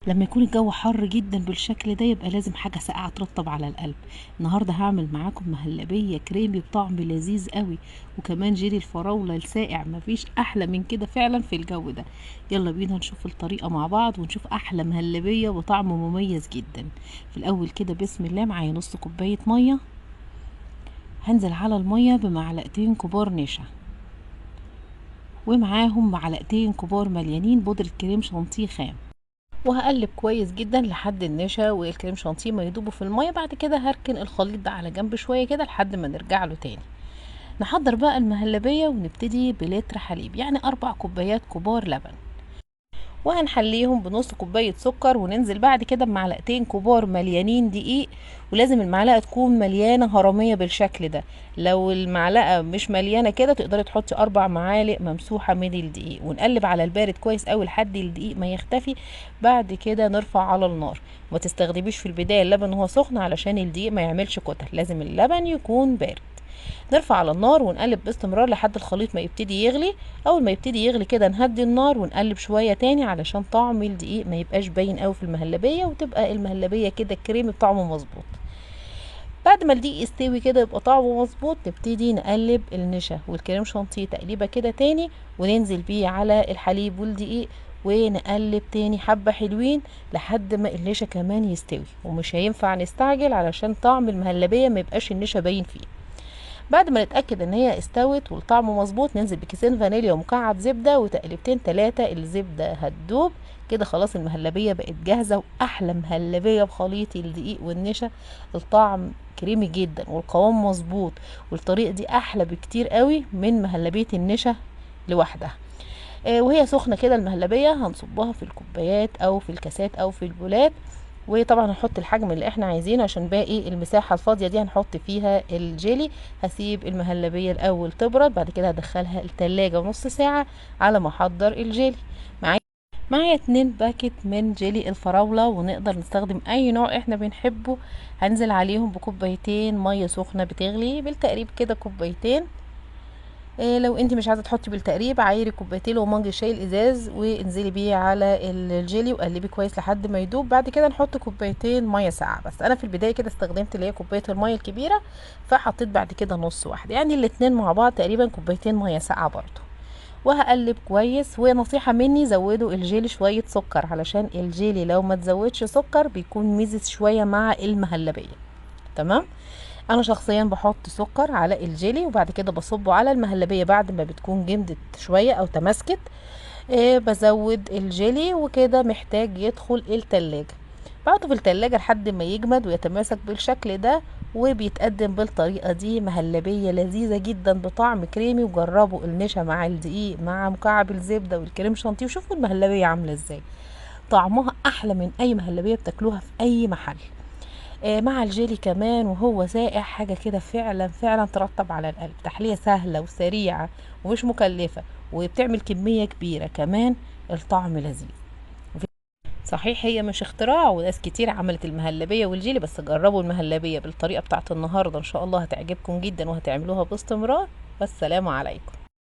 لما يكون الجو حر جدا بالشكل ده يبقى لازم حاجة ساقعة ترطب على القلب. النهاردة هعمل معاكم مهلبية كريمي بطعم لذيذ قوي، وكمان جيلي الفراولة الساقع، مفيش احلى من كده فعلا في الجو ده. يلا بينا نشوف الطريقة مع بعض ونشوف احلى مهلبية بطعم مميز جدا. في الاول كده بسم الله، معايا نص كوباية مية. هنزل على المية بمعلقتين كبار نشا، ومعاهم معلقتين كبار مليانين بودرة كريم شانتيه خام، وهقلب كويس جدا لحد النشا والكريم شانتيه ما يدوبوا في الميه. بعد كده هركن الخليط ده على جنب شويه كده لحد ما نرجع له تاني. نحضر بقى المهلبيه ونبتدي بلتر حليب، يعني 4 كوبايات كبار لبن، وهنحليهم بنص كوباية سكر، وننزل بعد كده بمعلقتين كبار مليانين دقيق. ولازم المعلقة تكون مليانة هرمية بالشكل ده. لو المعلقة مش مليانة كده تقدري تحطي 4 معالق ممسوحة من الدقيق، ونقلب على البارد كويس قوي لحد الدقيق ما يختفي. بعد كده نرفع على النار. وما تستخدميش في البداية اللبن وهو سخن علشان الدقيق ما يعملش كتل، لازم اللبن يكون بارد. نرفع على النار ونقلب باستمرار لحد الخليط ما يبتدي يغلي. اول ما يبتدي يغلي كده نهدي النار ونقلب شويه تاني علشان طعم الدقيق ما يبقاش باين قوي في المهلبيه، وتبقى المهلبيه كده كريمي بطعمه مظبوط. بعد ما الدقيق يستوي كده يبقى طعمه مظبوط، نبتدي نقلب النشا والكريم شانتيه تقليبه كده تاني، وننزل بيه على الحليب والدقيق، ونقلب تاني حبة حلوين لحد ما النشا كمان يستوي. ومش هينفع نستعجل علشان طعم المهلبية ما يبقاش النشا باين فيه. بعد ما نتأكد ان هي استوت والطعم مظبوط، ننزل بكيسين فانيليا ومكعب زبدة وتقليبتين 3. الزبدة هتدوب كده خلاص، المهلبية بقت جاهزة، واحلى مهلبية بخليط الدقيق والنشا. الطعم كريمي جدا والقوام مظبوط، والطريقة دي احلى بكتير قوي من مهلبية النشا لوحدها. وهي سخنة كده المهلبية هنصبها في الكوبايات او في الكاسات او في البولات. وطبعا هنحط الحجم اللي احنا عايزينه، عشان باقي المساحة الفاضية دي هنحط فيها الجيلي. هسيب المهلبية الاول تبرد، بعد كده هدخلها التلاجة نص ساعة على ما احضر الجيلي. معايا 2 باكت من جيلي الفراولة، ونقدر نستخدم اي نوع احنا بنحبه. هنزل عليهم بكوبايتين مية سخنة بتغلي بالتقريب كده كوبايتين. لو انت مش عايزه تحطي بالتقريب، عايري كوبايتين ومانجي شاي الازاز وانزلي بيه على الجيلي وقلبي كويس لحد ما يدوب. بعد كده نحط كوبايتين ميه ساقعه، بس انا في البدايه كده استخدمت اللي هي كوبايه الميه الكبيره، فحطيت بعد كده نص واحده، يعني الاتنين مع بعض تقريبا كوبايتين ميه ساقعه برضو. وهقلب كويس. ونصيحه مني، زودوا الجيلي شويه سكر، علشان الجيلي لو ما تزودش سكر بيكون ميزز شويه مع المهلبيه. تمام. انا شخصيا بحط سكر على الجيلي، وبعد كده بصبه على المهلبية بعد ما بتكون جمدت شوية او تماسكت. بزود الجيلي، وكده محتاج يدخل التلاجة. بحطه في التلاجة لحد ما يجمد ويتماسك بالشكل ده. وبيتقدم بالطريقة دي مهلبية لذيذة جدا بطعم كريمي. وجربوا النشا مع الدقيق مع مكعب الزبدة والكريم شانتيه، وشوفوا المهلبية عاملة ازاي. طعمها احلى من اي مهلبية بتاكلوها في اي محل. مع الجيلي كمان وهو ساقع، حاجة كده فعلا فعلا ترطب على القلب. تحلية سهلة وسريعة ومش مكلفة، وبتعمل كمية كبيرة كمان. الطعم لذيذ. صحيح هي مش اختراع، وناس كتير عملت المهلبية والجيلي، بس جربوا المهلبية بالطريقة بتاعت النهاردة، ان شاء الله هتعجبكم جدا وهتعملوها باستمرار. والسلام عليكم.